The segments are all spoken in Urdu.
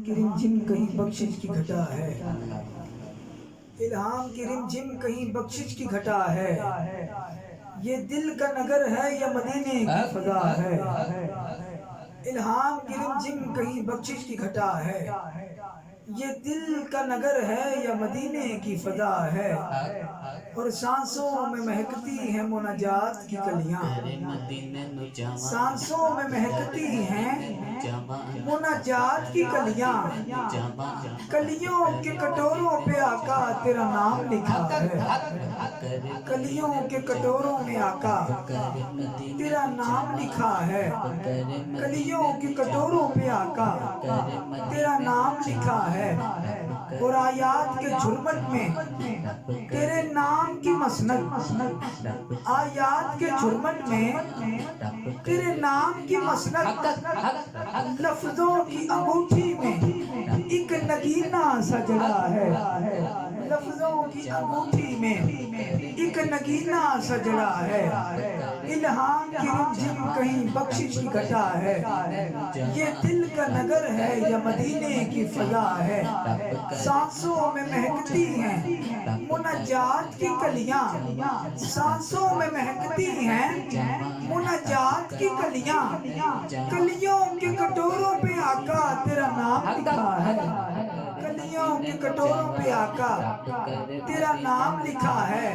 کی رمجھم کہیں بخشش کی گھٹا ہے، الہام کی رمجھم کہیں بخشش کی گھٹا ہے، یہ دل کا نگر ہے یا مدینے کی فضا ہے، الہام کی رمجھم کہیں بخشش کی گھٹا ہے، یہ دل کا نگر ہے یا مدینے کی فضا ہے، اور سانسوں میں مہکتی ہیں مناجات کی کلیاں، سانسوں میں مہکتی ہیں مناجات کی کلیاں، کلیوں کے کٹوروں پہ آقا تیرا نام لکھا ہے، کلیوں کے کٹوروں میں آقا تیرا نام لکھا ہے، کلیوں کے کٹوروں پہ آقا تیرا نام لکھا ہے، اور آیات کے جھرمٹ میں تیرے نام کی مسند، آیات کے جھرمٹ میں تیرے نام کی مسند، لفظوں کی انگوٹھی میں ایک نگینہ سجڑا ہے، لفظوں کی انگوٹھی میں ایک نگینہ سجڑا ہے، الہام کی رمجھم کہیں بخشش کی گھٹا ہے، یہ دل کا نگر ہے یا مدینے کی فضا ہے، سانسوں میں مہکتی ہیں مناجات کی کلیاں، سانسوں میں مہکتی ہیں مناجات کی کلیاں، کلیوں کے کٹوروں پہ آقا تیرا نام لکھا ہے، کلیوں کے کٹوروں پہ آقا تیرا نام لکھا ہے،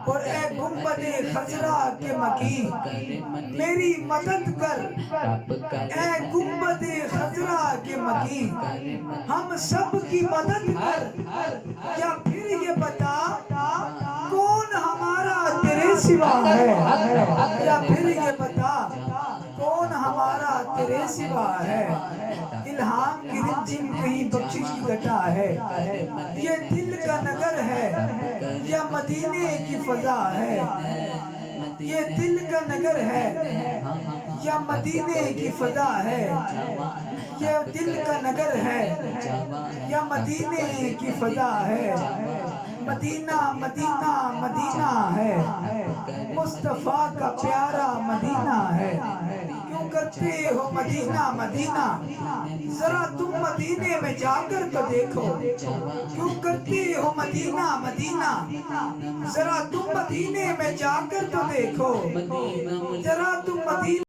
اور اے گنبد خضرا کے مکین میری مدد کر، اے گنبد خضرا کے مکین ہم سب کی مدد کر، یا پھر یہ بتا کون ہمارا تیرے سوا ہے، یا پھر یہ بتا کون ہمارا تیرے سوا ہے، الہام کی رمجھم کہیں بخشش کی گھٹا ہے، یہ دل کا نگر ہے یا مدینے کی فضا ہے، یہ دل کا نگر ہے یا مدینے کی فضا ہے، یہ دل کا نگر ہے یا مدینے کی فضا ہے، مدینہ مدینہ مدینہ ہے، مصطفیٰ کا پیارا مدینہ ہے، کیوں کرتے ہو مدینہ مدینہ، ذرا تم مدینے میں جا کر تو دیکھو، کیوں کرتے ہو مدینہ مدینہ، ذرا تم مدینے میں جا کر تو دیکھو، ذرا تم مدینہ